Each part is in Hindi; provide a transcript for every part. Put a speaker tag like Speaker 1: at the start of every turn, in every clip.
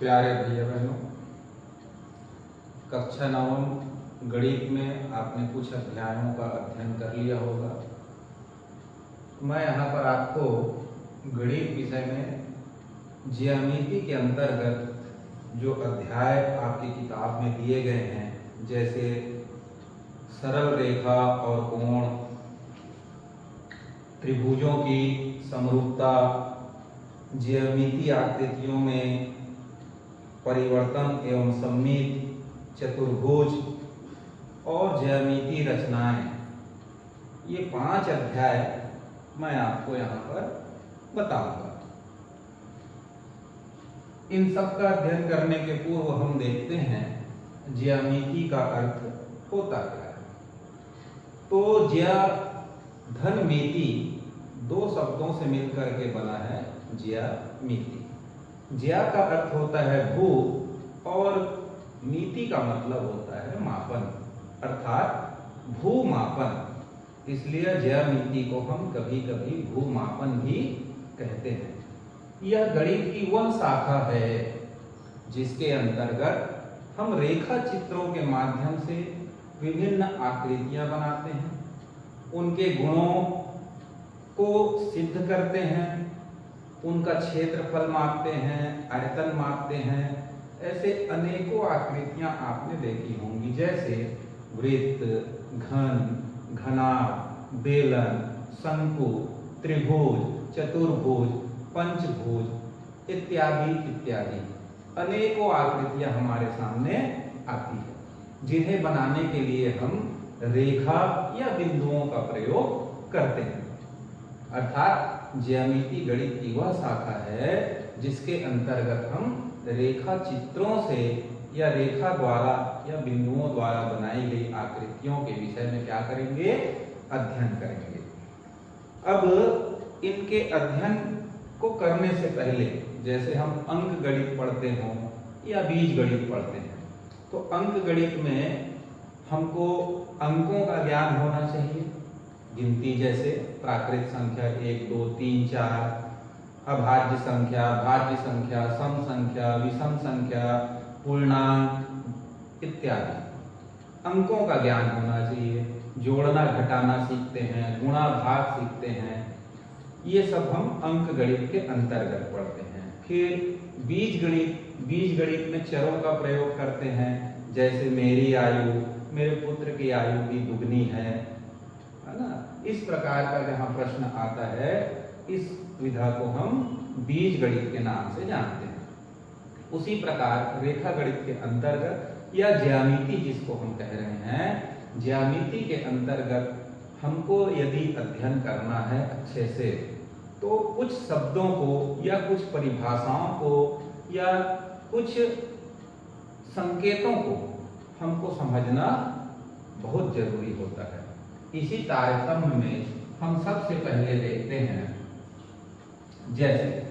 Speaker 1: प्यारे भैया बहनों, कक्षा 9 गणित में आपने कुछ अध्यायों का अध्ययन कर लिया होगा। मैं यहाँ पर आपको गणित विषय में ज्यामिति के अंतर्गत जो अध्याय आपकी किताब में दिए गए हैं, जैसे सरल रेखा और कोण, त्रिभुजों की समरूपता, ज्यामितीय आकृतियों में परिवर्तन एवं सममित, चतुर्भुज और ज्यामितीय रचनाएं, ये 5 अध्याय मैं आपको यहाँ पर बताऊंगा। इन सब का अध्ययन करने के पूर्व हम देखते हैं ज्यामिति का अर्थ होता क्या है। तो ज्या धन मिति 2 शब्दों से मिलकर के बना है ज्यामिति। ज्या का अर्थ होता है भू और मिति का मतलब होता है मापन, अर्थात भूमापन। इसलिए ज्यामिति को हम कभी कभी भूमापन भी कहते हैं। यह गणित की वह शाखा है जिसके अंतर्गत हम रेखा चित्रों के माध्यम से विभिन्न आकृतियां बनाते हैं, उनके गुणों को सिद्ध करते हैं, उनका क्षेत्रफल मापते हैं, आयतन मापते हैं। ऐसे अनेकों आकृतियां आपने देखी होंगी, जैसे वृत्त, घन, घनाभ, बेलन, शंकु, त्रिभुज, चतुर्भुज, पंचभुज इत्यादि इत्यादि अनेकों आकृतियां हमारे सामने आती है, जिन्हें बनाने के लिए हम रेखा या बिंदुओं का प्रयोग करते हैं। अर्थात ज्यामिति गणित की वह शाखा है जिसके अंतर्गत हम रेखा चित्रों से या रेखा द्वारा या बिंदुओं द्वारा बनाई गई आकृतियों के विषय में क्या करेंगे, अध्ययन करेंगे। अब इनके अध्ययन को करने से पहले, जैसे हम अंक गणित पढ़ते हों या बीज गणित पढ़ते हैं, तो अंक गणित में हमको अंकों का ज्ञान होना चाहिए। गिनती जैसे प्राकृत संख्या 1, 2, 3, 4, अभाज्य संख्या, भाज्य संख्या, सम संख्या, विषम संख्या, पूर्णांक इत्यादि अंकों का ज्ञान होना चाहिए। जोड़ना घटाना सीखते हैं, गुणा भाग सीखते हैं, ये सब हम अंक गणित के अंतर्गत पढ़ते हैं। फिर बीज गणित में चरों का प्रयोग करते हैं, जैसे मेरी आयु मेरे पुत्र की आयु की दुगनी है ना। इस प्रकार का जहाँ प्रश्न आता है, इस विधा को हम बीज गणित के नाम से जानते हैं। उसी प्रकार रेखा गणित के अंतर्गत या ज्यामिति जिसको हम कह रहे हैं, ज्यामिति के अंतर्गत हमको यदि अध्ययन करना है अच्छे से, तो कुछ शब्दों को या कुछ परिभाषाओं को या कुछ संकेतों को हमको समझना बहुत जरूरी होता है। इसी तारतम्य में हम सबसे पहले देखते हैं, जैसे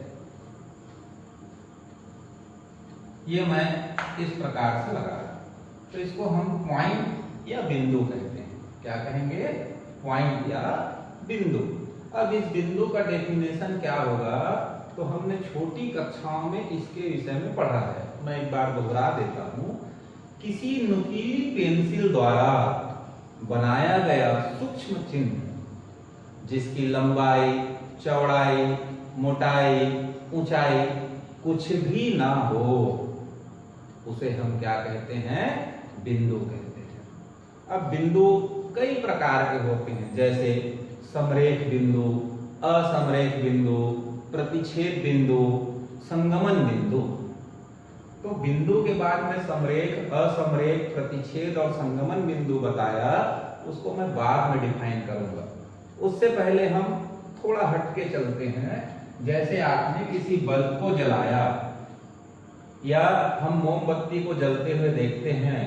Speaker 1: ये मैं इस प्रकार से लगा रहा हूं, तो इसको हम पॉइंट या बिंदु कहते हैं। क्या कहेंगे, पॉइंट या बिंदु। अब इस बिंदु का डेफिनेशन क्या होगा, तो हमने छोटी कक्षाओं में इसके विषय में पढ़ा है। मैं एक बार दोहरा देता हूं। किसी नुकीली पेंसिल द्वारा बनाया गया सूक्ष्म चिन्ह जिसकी लंबाई, चौड़ाई, मोटाई, ऊंचाई कुछ भी ना हो, उसे हम क्या कहते हैं, बिंदु कहते हैं। अब बिंदु कई प्रकार के होते हैं, जैसे समरेख बिंदु, असमरेख बिंदु, प्रतिच्छेद बिंदु, संगमन बिंदु। तो बिंदु के बाद में समरेख, असमरेख, प्रतिच्छेद और संगमन बिंदु बताया, उसको मैं बाद में डिफाइन करूंगा। उससे पहले हम थोड़ा हटके चलते हैं। जैसे आपने किसी बल्ब को जलाया या हम मोमबत्ती को जलते हुए देखते हैं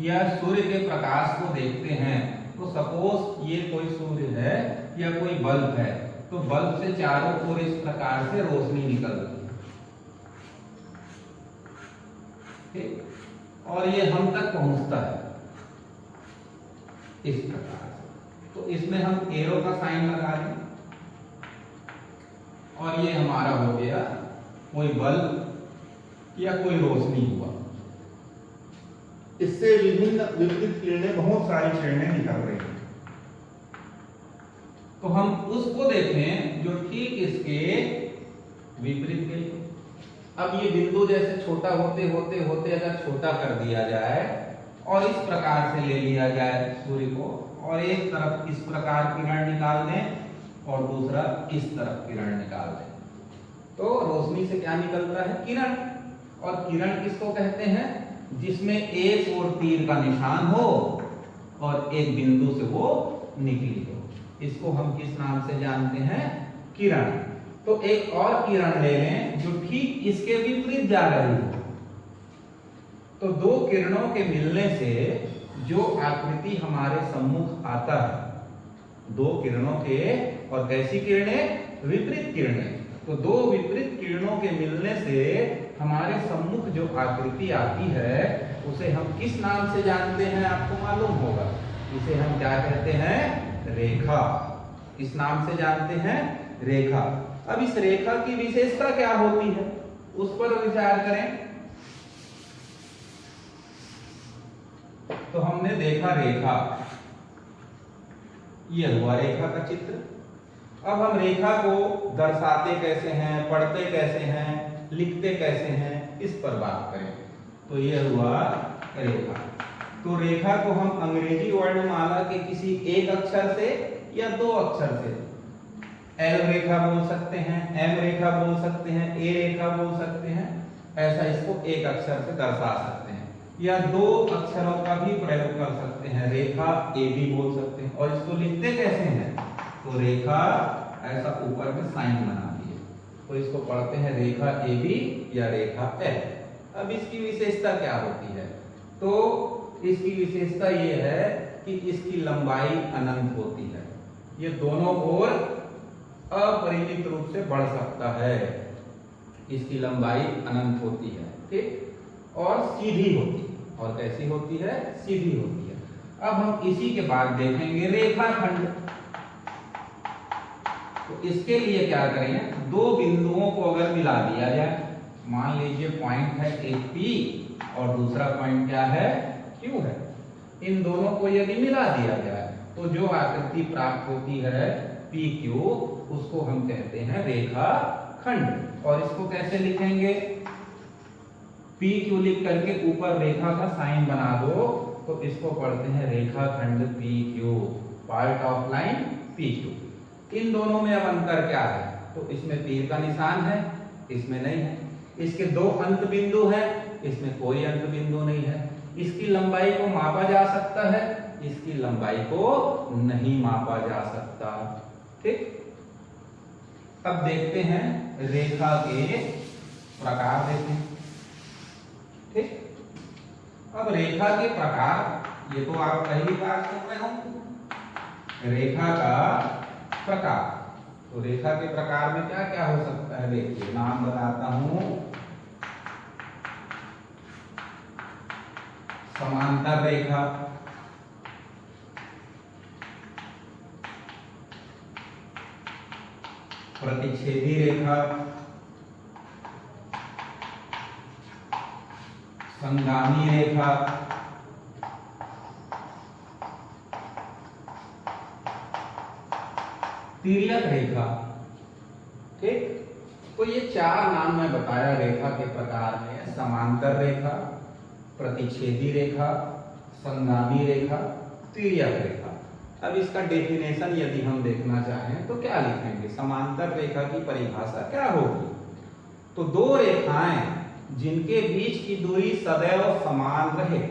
Speaker 1: या सूर्य के प्रकाश को देखते हैं, तो सपोज ये कोई सूर्य है या कोई बल्ब है, तो बल्ब से चारों ओर इस प्रकार से रोशनी निकलती है, ठीक, और ये हम तक पहुंचता है इस प्रकार से। तो इसमें हम एरो का साइन लगा दें और ये हमारा हो गया कोई बल्ब या कोई रोशनी हुआ।
Speaker 2: इससे विभिन्न विपरीत किरणें, बहुत सारी किरणें निकल रही हैं।
Speaker 1: तो हम उसको देखें जो ठीक इसके विपरीत गई। अब ये बिंदु जैसे छोटा होते होते होते अगर छोटा कर दिया जाए और इस प्रकार से ले लिया जाए सूर्य को, और एक तरफ इस प्रकार किरण निकाल दें और दूसरा इस तरफ किरण निकाल दें, तो रोशनी से क्या निकलता है? किरण। और किरण किसको कहते हैं? जिसमें एक और तीर का निशान हो और एक बिंदु से वो निकली हो, इसको हम किस नाम से जानते हैं? किरण। तो एक और किरण ले लें जो ठीक इसके विपरीत जा रही हो, तो दो किरणों के मिलने से जो आकृति हमारे सम्मुख आता है, दो किरणों के, और कैसी किरणें? विपरीत किरणें। तो दो विपरीत किरणों के मिलने से हमारे सम्मुख जो आकृति आती है उसे हम किस नाम से जानते हैं? आपको मालूम होगा, इसे हम क्या कहते हैं? रेखा। किस नाम से जानते हैं? रेखा। अब इस रेखा की विशेषता क्या होती है उस पर विचार करें। तो हमने देखा रेखा, ये हुआ रेखा का चित्र। अब हम रेखा को दर्शाते कैसे हैं, पढ़ते कैसे हैं, लिखते कैसे हैं, इस पर बात करें। तो ये हुआ रेखा। तो रेखा को हम अंग्रेजी वर्णमाला के किसी एक अक्षर से या दो अक्षर से, एल रेखा बोल सकते हैं, एम रेखा बोल सकते हैं, ए रेखा बोल सकते हैं, ऐसा इसको एक अक्षर से दर्शा सकते हैं, या दो अक्षरों का भी प्रयोग कर सकते हैं, रेखा ए भी बोल सकते हैं। और इसको लिखते कैसे हैं? तो रेखा ऐसा ऊपर में साइन बना दिए, तो इसको पढ़ते हैं रेखा ए बी या रेखा एल। अब इसकी विशेषता क्या होती है? तो इसकी विशेषता ये है कि इसकी लंबाई अनंत होती है, ये दोनों ओर अपरिमित रूप से बढ़ सकता है, इसकी लंबाई अनंत होती है, ठीक, और सीधी होती है। और कैसी होती है? सीधी होती है। अब हम इसी के बाद देखेंगे रेखाखंड। तो इसके लिए क्या करेंगे? दो बिंदुओं को अगर मिला दिया जाए, मान लीजिए पॉइंट है एक P और दूसरा पॉइंट क्या है? Q है। इन दोनों को यदि मिला दिया जाए तो जो आकृति प्राप्त होती है PQ, उसको हम कहते हैं रेखाखंड। और इसको कैसे लिखेंगे? PQ लिख करके ऊपर रेखा का साइन बना दो, तो इसको पढ़ते हैं रेखाखंड PQ, part of line PQ। इन दोनों में अब अंतर क्या है? तो इसमें तीर का निशान है, इसमें नहीं है। इसके दो अंत बिंदु हैं, इसमें कोई अंत बिंदु नहीं है। इसकी लंबाई को मापा जा सकता है, इसकी लंबाई को नहीं मापा जा सकता, ठीक। अब देखते हैं रेखा के प्रकार, देखें, ठीक। अब रेखा के प्रकार, ये तो आप पहली बार सुन रहे हो, रेखा का प्रकार। तो रेखा के प्रकार में क्या क्या हो सकता है? देखिए, नाम बताता हूं। समांतर रेखा, प्रतिच्छेदी रेखा, संगामी रेखा, तिर्यक रेखा, ठीक। तो ये चार नाम मैं बताया रेखा के प्रकार में: समांतर रेखा, प्रतिच्छेदी रेखा, संगामी रेखा, तिर्यक रेखा। अब इसका डेफिनेशन यदि हम देखना चाहें तो क्या लिखेंगे? समांतर रेखा की परिभाषा क्या होगी? तो दो रेखाएं जिनके बीच की दूरी सदैव समान रहे।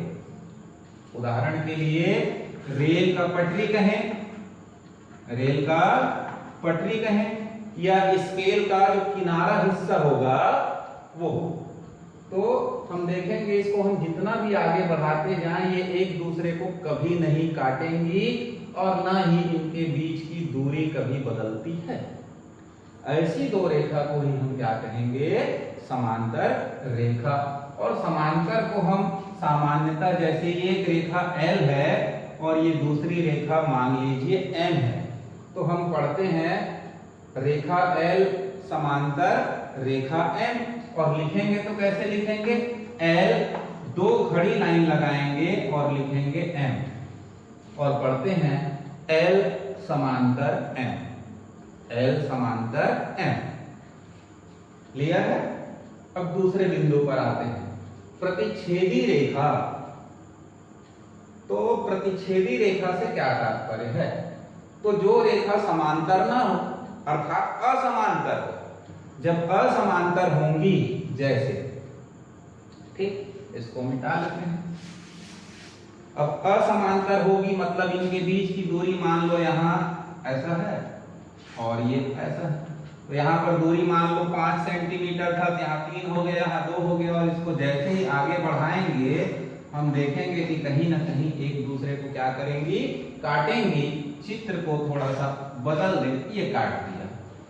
Speaker 1: उदाहरण के लिए रेल का पटरी कहें, रेल का पटरी कहें, या स्केल का जो किनारा हिस्सा होगा वो। तो हम देखेंगे इसको हम जितना भी आगे बढ़ाते जाएं, ये एक दूसरे को कभी नहीं काटेंगी और ना ही इनके बीच की दूरी कभी बदलती है। ऐसी दो रेखा को ही हम क्या कहेंगे? समांतर रेखा। और समांतर को हम सामान्यतः, जैसे एक रेखा L है और ये दूसरी रेखा मान लीजिए M है, तो हम पढ़ते हैं रेखा L समांतर रेखा M। और लिखेंगे तो कैसे लिखेंगे? L, 2 खड़ी लाइन लगाएंगे और लिखेंगे M और पढ़ते हैं L समांतर M, L समांतर M। क्लियर है? अब दूसरे बिंदु पर आते हैं, प्रतिच्छेदी रेखा। तो प्रतिच्छेदी रेखा से क्या तात्पर्य है? तो जो रेखा समांतर ना हो अर्थात असमांतर हो। जब असमांतर होंगी जैसे, ठीक, इसको मिटा लेते हैं। अब असमांतर होगी मतलब इनके बीच की दूरी मान लो यहां ऐसा है और ये ऐसा है, तो यहाँ पर दूरी मान लो 5 सेंटीमीटर था, तो यहाँ 3 हो गया, यहाँ 2 हो गया। और इसको जैसे ही आगे बढ़ाएंगे हम देखेंगे कि कहीं ना कहीं एक दूसरे को क्या करेंगी? काटेंगी। चित्र को थोड़ा सा बदल दे, ये काट दिया,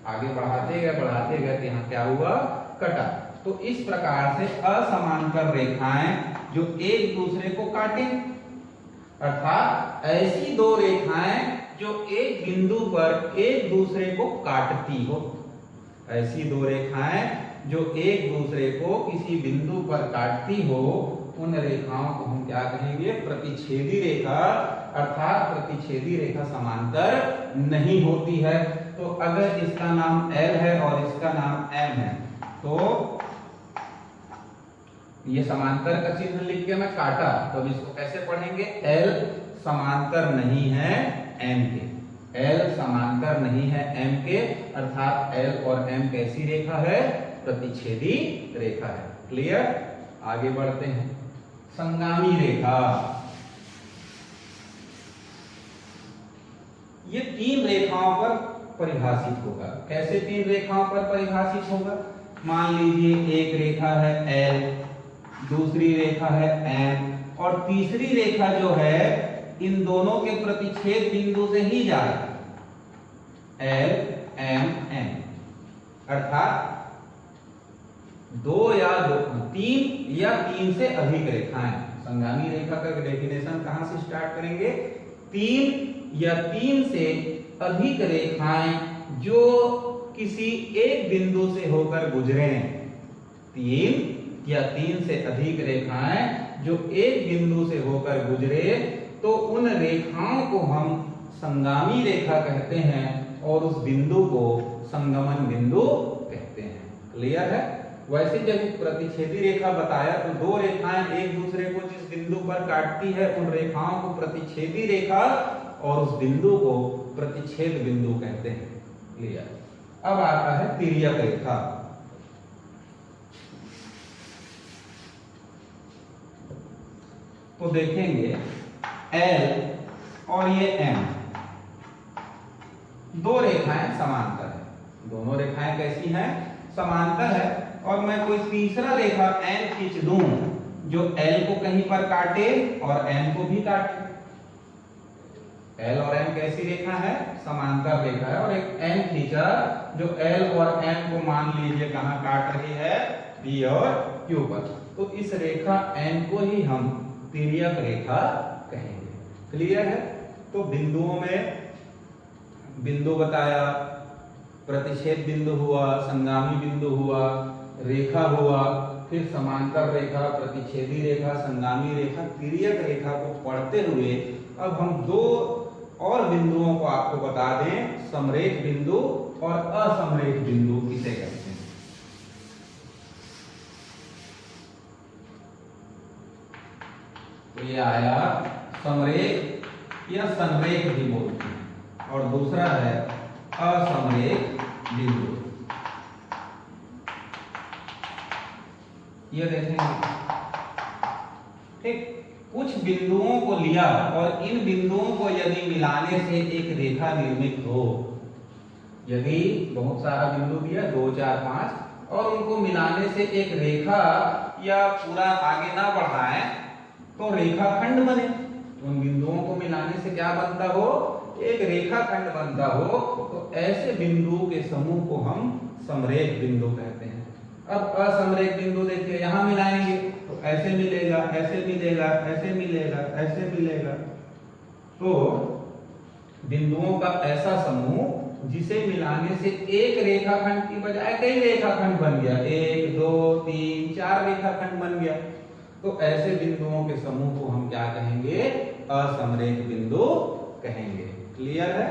Speaker 1: आगे बढ़ाते गए तो यहाँ क्या हुआ? कटा। तो इस प्रकार से असमांतर रेखाएं जो एक दूसरे को काटें, अर्थात ऐसी दो रेखाएं जो एक बिंदु पर एक दूसरे को काटती हो, ऐसी दो रेखाएं जो एक दूसरे को किसी बिंदु पर काटती हो, उन रेखाओं को हम क्या कहेंगे? प्रतिच्छेदी रेखा। अर्थात प्रतिच्छेदी रेखा समांतर नहीं होती है। तो अगर इसका नाम L है और इसका नाम M है तो ये समांतर का चिन्ह लिख के मैं काटा, तो इसको कैसे पढ़ेंगे? L समांतर नहीं है M के, L समांतर नहीं है M के, अर्थात L और M कैसी रेखा है? प्रतिच्छेदी रेखा है। क्लियर? आगे बढ़ते हैं। संगामी रेखा, ये 3 रेखाओं पर परिभाषित होगा। कैसे 3 रेखाओं पर परिभाषित होगा? मान लीजिए एक रेखा है L, दूसरी रेखा है M और तीसरी रेखा जो है इन दोनों के प्रतिच्छेद बिंदु से ही जा रहा है, L, M, N। अर्थात 3 या 3 से अधिक रेखाएं। संगामी रेखा का डेफिनेशन कहां से स्टार्ट करेंगे? 3 या 3 से अधिक रेखाएं जो किसी एक बिंदु से होकर गुजरे। 3 या 3 से अधिक रेखाएं जो एक बिंदु से होकर गुजरे, तो उन रेखाओं को हम संगामी रेखा कहते हैं और उस बिंदु को संगमन बिंदु कहते हैं। क्लियर है? वैसे जब प्रतिच्छेदी रेखा बताया तो 2 रेखाएं एक दूसरे को जिस बिंदु पर काटती है उन रेखाओं को प्रतिच्छेदी रेखा और उस बिंदु को प्रतिच्छेद बिंदु कहते हैं। क्लियर? अब आता है तिर्यक रेखा। तो देखेंगे L और ये M, 2 रेखाएं समांतर है। दोनों रेखाएं कैसी हैं? समांतर है। और मैं कोई तीसरा रेखा N खींच दूं जो L को कहीं पर काटे और M को भी काटे। L और M कैसी रेखा है? समांतर रेखा है। और एक N खींचा जो L और M को मान लीजिए कहां काट रही है? P और Q पर। तो इस रेखा N को ही हम तिर्यक रेखा कहेंगे। क्लियर है? तो बिंदुओं में बिंदु बताया, प्रतिच्छेद बिंदु हुआ, संगामी बिंदु हुआ, रेखा हुआ, फिर समांतर रेखा, प्रतिच्छेदी रेखा, संगामी रेखा, तिर्यक रेखा को पढ़ते हुए अब हम 2 और बिंदुओं को आपको बता दें, समरेख बिंदु और असमरेख बिंदु किसे कहते हैं। तो ये आया समरेख या संरेख भी बोलते हैं और दूसरा है असमरेख बिंदु। ये देखेंगे, ठीक, कुछ बिंदुओं को लिया और इन बिंदुओं को यदि मिलाने से एक रेखा निर्मित हो, यदि बहुत सारा बिंदु दिया 2, 4, 5 और उनको मिलाने से एक रेखा या पूरा आगे ना बढ़ाएं तो रेखाखंड बने। उन बिंदुओं को मिलाने से क्या बनता हो? एक रेखाखंड बनता हो। तो ऐसे बिंदु के समूह को हम समरेख बिंदु कहते हैं। अब असमरेख बिंदु देखिए, यहां मिलाएंगे तो ऐसे मिलेगा, ऐसे मिलेगा, ऐसे मिलेगा, ऐसे मिलेगा। तो बिंदुओं का ऐसा समूह जिसे मिलाने से एक रेखाखंड की बजाय कई रेखाखंड बन गया, 1 2 3 4 रेखाखंड बन गया, तो ऐसे बिंदुओं के समूह को हम क्या कहेंगे? असमरेख बिंदु कहेंगे। क्लियर है?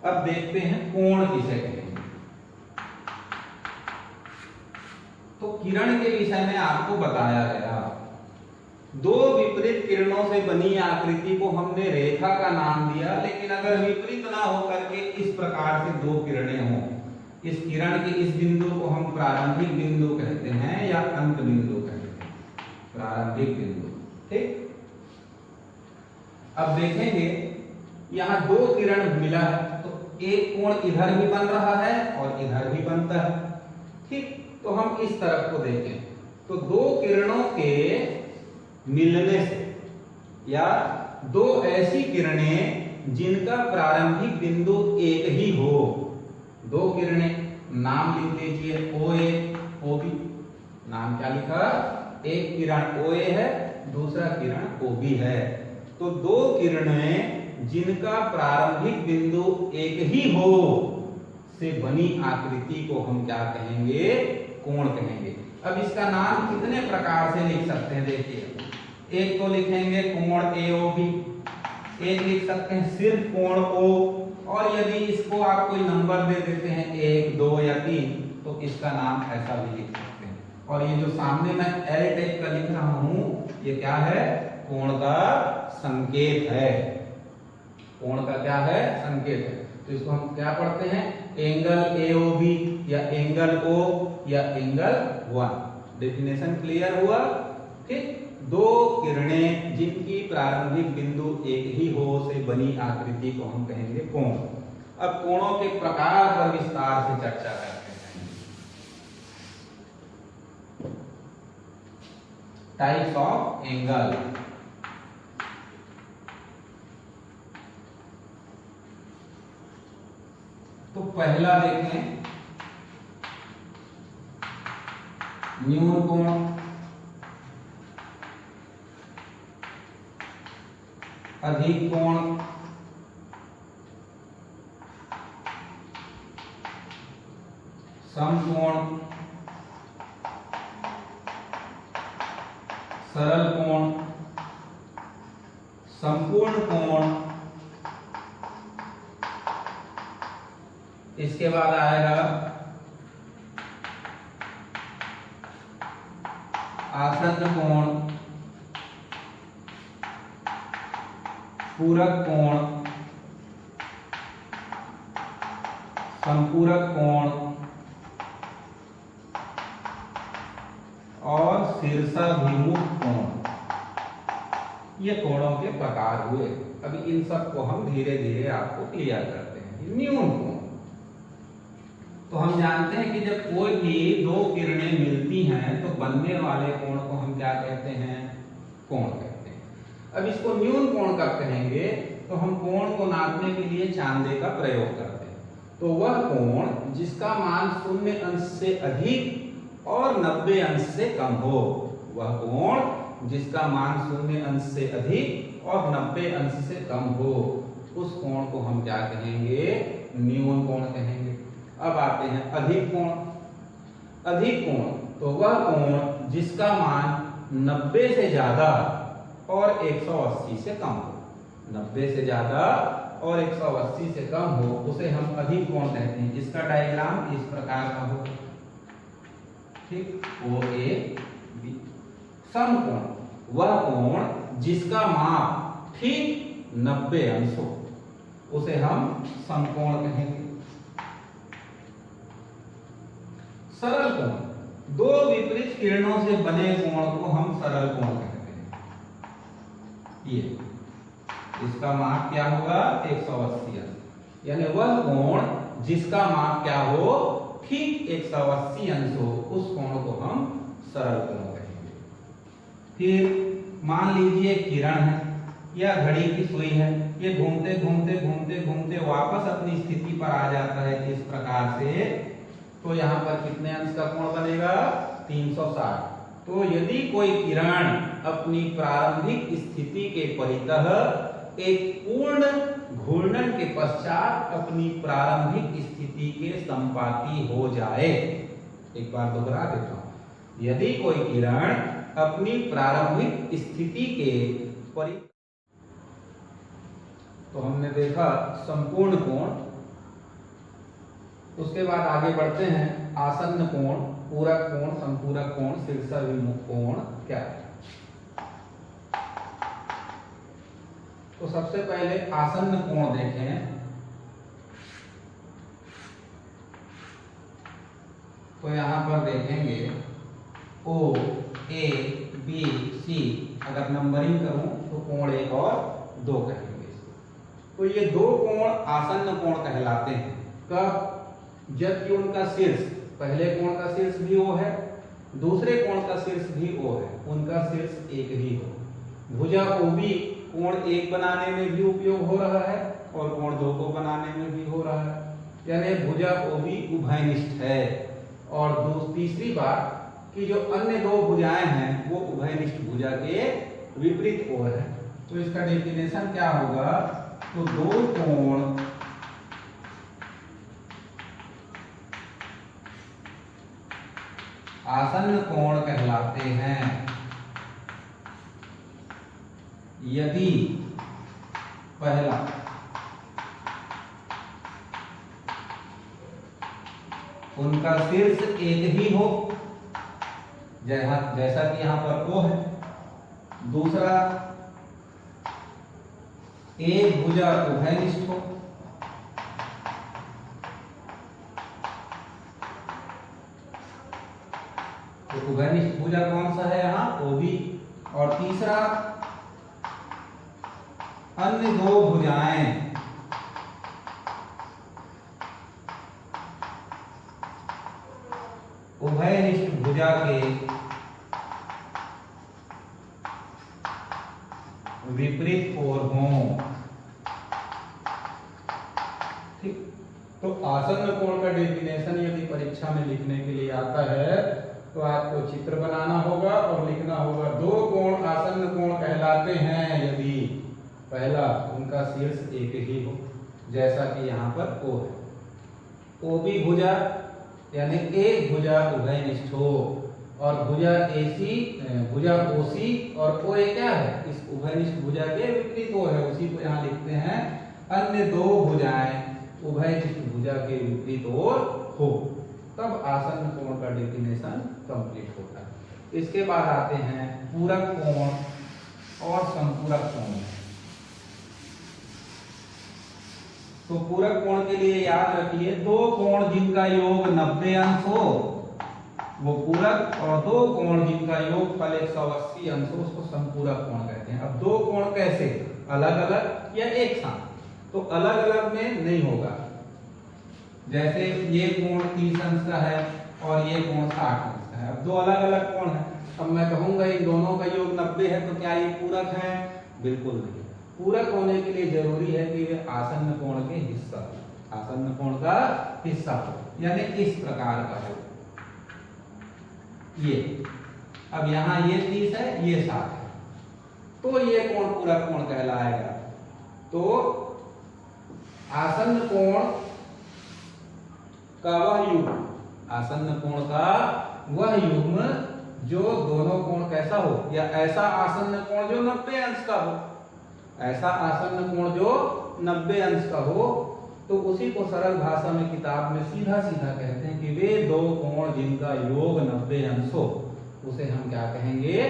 Speaker 1: अब देखते हैं कोण किसे कहेंगे। तो किरण के विषय में आपको बताया गया, दो विपरीत किरणों से बनी आकृति को हमने रेखा का नाम दिया, लेकिन अगर विपरीत ना होकर के इस प्रकार से दो किरणें हों, इस किरण के इस बिंदु को हम प्रारंभिक बिंदु कहते हैं या अंत बिंदु कहते हैं, प्रारंभिक बिंदु। ठीक, अब देखेंगे यहां दो किरण मिला है, तो एक कोण इधर भी बन रहा है और इधर भी बनता है। ठीक, तो हम इस तरफ को देखें तो दो किरणों के मिलने से या दो ऐसी किरणें जिनका प्रारंभिक बिंदु एक ही हो, दो किरणें, नाम लिख लीजिए OA OB। नाम क्या लिखा? एक किरण OA है, दूसरा किरण OB है। तो दो किरणें जिनका प्रारंभिक बिंदु एक ही हो से बनी आकृति को हम क्या कहेंगे? कोण कहेंगे। अब इसका नाम कितने प्रकार से लिख सकते हैं? देखिए, एक तो लिखेंगे कोण AOB, एक लिख सकते हैं सिर्फ कोण O, और यदि इसको आप कोई नंबर दे देते हैं 1 2 या 3 तो इसका नाम ऐसा भी लिख सकते हैं। और ये जो सामने मैं L टाइप का लिख रहा हूं, ये क्या है? कोण का संकेत है। कोण का क्या है? संकेत है। तो इसको हम क्या पढ़ते हैं? एंगल AOB या एंगल O या एंगल 1। डेफिनेशन क्लियर हुआ? ठीक, दो किरणें जिनकी प्रारंभिक बिंदु एक ही हो से बनी आकृति को हम कहेंगे कोण। अब कोणों के प्रकार पर विस्तार से चर्चा करते हैं। Types of angle. तो पहला देखें, न्यून कोण, अधिक कोण, समकोण, सरल कोण, संपूर्ण कोण। इसके बाद आएगा आसन्न कोण, पूरक कोण, संपूरक कोण और शीर्षाभिमुख कोण। ये कोणों के प्रकार हुए। अभी इन सब को हम धीरे धीरे आपको क्लियर करते हैं। न्यून कोण, तो हम जानते हैं कि जब कोई भी दो किरणें मिलती हैं तो बनने वाले कोण को हम क्या कहते हैं? कोण कहते हैं। अब इसको न्यून कोण कब कहेंगे? तो हम कोण को नापने के लिए चांदे का प्रयोग करते हैं। तो वह कोण जिसका मान 0 अंश से अधिक और 90 अंश से कम हो, वह कोण जिसका मान 0 अंश से अधिक और 90 अंश से कम हो, उस कोण को हम क्या कहेंगे? न्यून कोण कहेंगे। अब आते हैं अधिक कोण। अधिक कोण तो वह कोण जिसका मान 90 से ज्यादा और 180 से कम हो। 90 से ज्यादा और 180 से कम हो उसे हम अधिक कोण कहते हैं। इसका डायग्राम इस प्रकार का हो। ठीक, OAB। समकोण वह कोण जिसका माप ठीक 90 अंश हो, उसे हम समकोण कहेंगे। सरल कोण, दो विपरीत किरणों से बने कोण को हम सरल कोण कहते हैं। ये इसका माप क्या होगा? 180 अंश। यानी वह कोण जिसका माप क्या हो? ठीक 180 अंश हो, उस कोण को हम सरल कोण कहेंगे। फिर मान लीजिए किरण है या घड़ी की सुई है, ये घूमते घूमते घूमते घूमते वापस अपनी स्थिति पर आ जाता है इस प्रकार से, तो यहां पर कितने अंश का कोण बनेगा? 360। तो यदि कोई किरण अपनी प्रारंभिक स्थिति के परितः एक पूर्ण घूर्णन के पश्चात अपनी प्रारंभिक स्थिति के संपाती हो जाए, एक बार दोहरा देता हूं, यदि कोई किरण अपनी प्रारंभिक स्थिति के परितः, तो हमने देखा संपूर्ण कोण, उसके बाद आगे बढ़ते हैं आसन्न कोण, पूरक कोण, संपूरक कोण, शीर्षाभिमुख कोण क्या है। तो सबसे पहले आसन्न कोण देखें, तो यहां पर देखेंगे O, A, B, C, अगर नंबरिंग करूं तो कोण 1 और 2 कहेंगे। तो ये दो कोण आसन्न कोण कहलाते हैं। कब? जबकि उनका शीर्ष, पहले कोण का शीर्ष भी O है, दूसरे कोण का शीर्ष भी O है, उनका शीर्ष एक ही हो। भुजा OB कोण 1 बनाने में भी उपयोग हो रहा है और कोण 2 को बनाने में भी हो रहा है, यानी भुजा OB उभयनिष्ठ है। और तीसरी बात कि जो अन्य दो भुजाएं हैं वो उभयनिष्ठ भुजा के विपरीत ओर है। तो इसका डेफिनेशन क्या होगा? तो दो कोण आसन्न कोण कहलाते हैं यदि पहला उनका शीर्ष एक ही हो, जैसा कि यहां पर O है, दूसरा एक भुजा उभयनिष्ठ हो, तो उभयनिष्ठ भुजा कौन सा है यहाँ? OB। और तीसरा अन्य दो भुजाएं उभयनिष्ठ भुजा के विपरीत ओर हों। ठीक, तो आसन्न कोण का डेफिनेशन यदि परीक्षा में लिखने के लिए आता है तो आपको चित्र बनाना होगा और लिखना होगा दो कोण आसन्न कोण कहलाते हैं यदि पहला उनका शीर्ष एक ही हो, जैसा कि यहाँ पर O है। OB भुजा यानी एक भुजा उभयनिष्ठ हो और भुजा OC और OA क्या है? इस उभयनिष्ठ भुजा के विपरीत O है, उसी को यहाँ लिखते हैं अन्य दो भुजाएं उभयनिष्ठ भुजा के विपरीत ओर हो, तब आसन्न कोण का डेफिनेशन कंप्लीट होता है। इसके बाद आते हैं पूरक कोण और संपूरक कोण। तो पूरक कोण के लिए याद रखिए दो कोण जिनका योग 90 अंश हो वो पूरक, और दो कोण जिनका योगफल 180 अंश हो उसको संपूरक कोण कहते हैं। अब दो कोण कैसे? अलग अलग या एक साथ? तो अलग अलग में नहीं होगा, जैसे ये कोण 30 अंश का है और ये कोण 60 अंश का है। अब दो अलग अलग कोण है, अब मैं कहूंगा इन दोनों का योग 90 है तो क्या ये पूरक है? बिल्कुल नहीं। पूरक होने के लिए जरूरी है कि वे आसन्न कोण के हिस्सा हो, आसन्न कोण का हिस्सा हो, यानी इस प्रकार का हो ये। अब यहाँ ये 30 है, ये 60 है, तो ये कोण पूरक कोण कहलाएगा। तो आसन्न कोण का वह युग्म, आसन्न कोण का वह युग्म जो दोनों कोण कैसा हो, या ऐसा आसन्न कोण जो 90 अंश का हो, ऐसा आसन्न कोण जो 90 अंश का हो, तो उसी को सरल भाषा में किताब में सीधा सीधा कहते हैं कि वे दो कोण जिनका योग 90 अंश हो उसे हम क्या कहेंगे?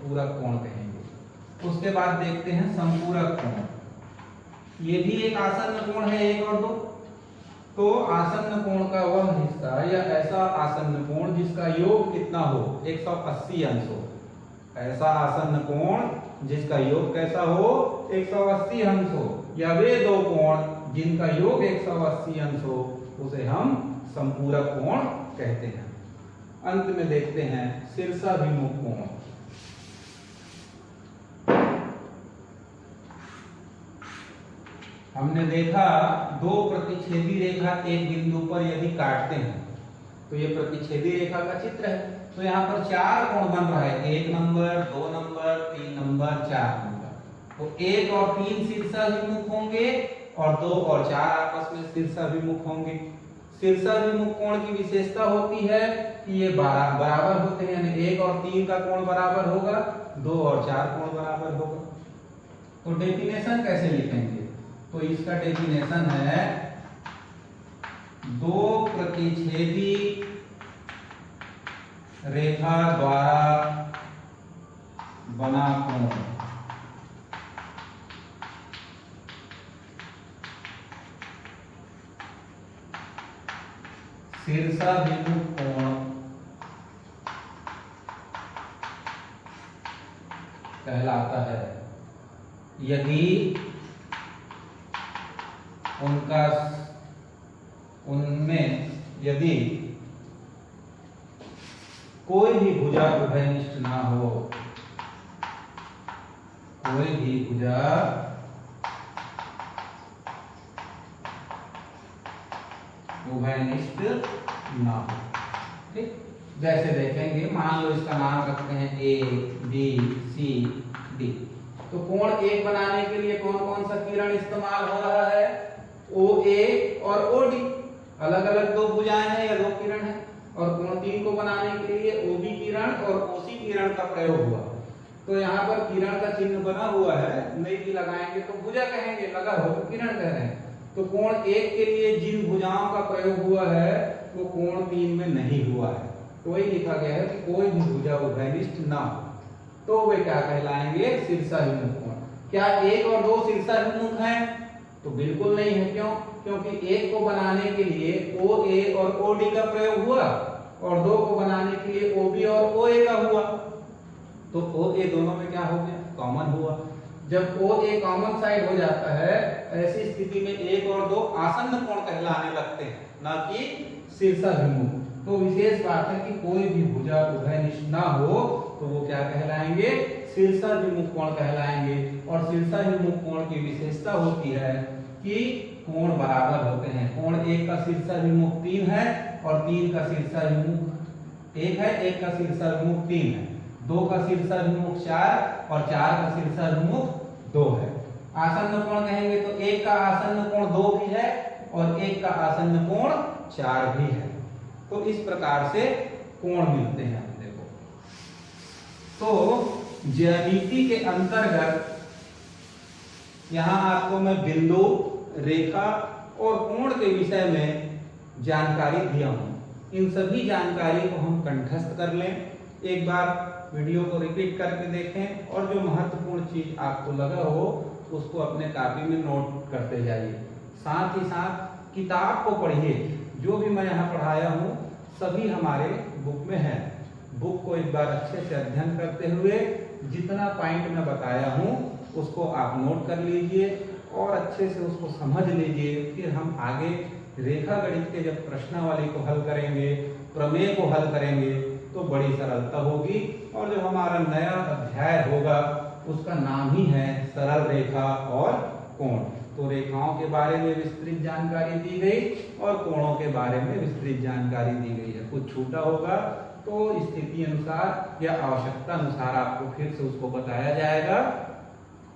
Speaker 1: पूरक कोण कहेंगे। उसके बाद देखते हैं संपूरक कोण। ये भी एक आसन्न कोण है 1 और 2। तो आसन्न कोण का वह हिस्सा या ऐसा आसन्न कोण जिसका योग कितना हो? 180 अंश हो। ऐसा आसन्न कोण जिसका योग कैसा हो? 180 अंश हो, या वे दो कोण जिनका योग 180 अंश हो उसे हम संपूरक कोण कहते हैं। अंत में देखते हैं शीर्षाभिमुख कोण। हमने देखा दो प्रतिच्छेदी रेखा एक बिंदु पर यदि काटते हैं तो ये प्रतिच्छेदी रेखा का चित्र है। तो यहाँ पर 4 कोण बन रहा है, 1 नंबर, 2 नंबर, 3 नंबर, 4 नंबर। तो 1 और 3 शीर्षाभिमुख होंगे और 2 और 4 आपस में शीर्षाभिमुख होंगे। शीर्षाभिमुख कोण की विशेषता होती है कि ये बराबर होते हैं, यानी 1 और 3 का कोण बराबर होगा, 2 और 4 कोण बराबर होगा। तो डेफिनेशन कैसे लिखेंगे? तो इसका डेफिनेशन है 2 प्रतिच्छेदी रेखा द्वारा बना कोण शीर्षाभिमुख कोण कहलाता है यदि उनमें यदि कोई भी भुजा उभयनिष्ठ ना हो, कोई भी भुजा उभयनिष्ठ ना हो। ठीक, जैसे देखेंगे, मान लो इसका नाम रखते हैं A, B, C, D। तो कोण 1 बनाने के लिए कौन कौन सा किरण इस्तेमाल हो रहा है? OA और OD, अलग अलग 2 भुजाएं हैं या 2 किरण हैं। और कोण 3 को बनाने के लिए OB किरण और OC किरण का प्रयोग हुआ। तो यहाँ पर किरण का चिन्ह बना हुआ है, नहीं भी लगाएंगे तो भुजा कहेंगे, लगा हो तो किरण कह रहे हैं। तो कोण 1 के लिए जिन भुजाओं का प्रयोग हुआ है वो कोण 3 में नहीं हुआ है। तो वही लिखा गया है कि कोई भी भुजा उभयनिष्ठ ना हो, तो वे क्या कहलाएंगे? शीर्षाभिमुख कोण। क्या 1 और 2 शीर्षाभिमुख हैं? तो बिल्कुल नहीं है। क्यों? क्योंकि 1 को बनाने के लिए OA और OD का प्रयोग हुआ और 2 को बनाने के लिए OB और OA का हुआ। तो OA दोनों में क्या हो गया? कॉमन हुआ। जब OA कॉमन साइड हो जाता है, ऐसी स्थिति में 1 और 2 आसन्न कोण कहलाने लगते हैं, ना कि शीर्षाभिमुख। तो विशेष बात है कि कोई भी भुजा उभयनिष्ठ ना हो तो वो क्या कहलाएंगे? शीर्षाभिमुख कोण कहलाएंगे। और शीर्षाभिमुख कोण की विशेषता होती है कि कोण बराबर होते हैं। कोण 1 का शीर्षाभिमुख 3 है और 3 का शीर्षाभिमुख 1 है, 1 का शीर्षाभिमुख 3 है, 2 का शीर्षाभिमुख 4 और 4 का शीर्षाभिमुख 2 है। आसन्न कोण कहेंगे तो 1 का आसन्न कोण 2 भी है और 1 का आसन्न कोण 4 भी है। तो इस प्रकार से कोण मिलते हैं। देखो, तो ज्यामिति के अंतर्गत यहाँ आपको मैं बिंदु, रेखा और कोण के विषय में जानकारी दिया हूं। इन सभी जानकारी को हम कंठस्थ कर लें, एक बार वीडियो को रिपीट करके देखें और जो महत्वपूर्ण चीज आपको लगा हो उसको अपने कॉपी में नोट करते जाइए। साथ ही साथ किताब को पढ़िए। जो भी मैं यहाँ पढ़ाया हूँ सभी हमारे बुक में है। बुक को एक बार अच्छे से अध्ययन करते हुए जितना पॉइंट मैं बताया हूँ उसको आप नोट कर लीजिए और अच्छे से उसको समझ लीजिए। फिर हम आगे रेखा गणित के जब प्रश्नावली को हल करेंगे, प्रमेय को हल करेंगे तो बड़ी सरलता होगी। और जो हमारा नया अध्याय होगा उसका नाम ही है सरल रेखा और कोण। तो रेखाओं के बारे में विस्तृत जानकारी दी गई और कोणों के बारे में विस्तृत जानकारी दी गई है। कुछ छूटा होगा तो स्थिति अनुसार या आवश्यकता अनुसार आपको फिर से उसको बताया जाएगा।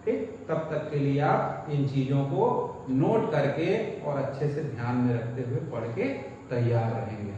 Speaker 1: ठीक, तब तक के लिए आप इन चीजों को नोट करके और अच्छे से ध्यान में रखते हुए पढ़ के तैयार रहेंगे।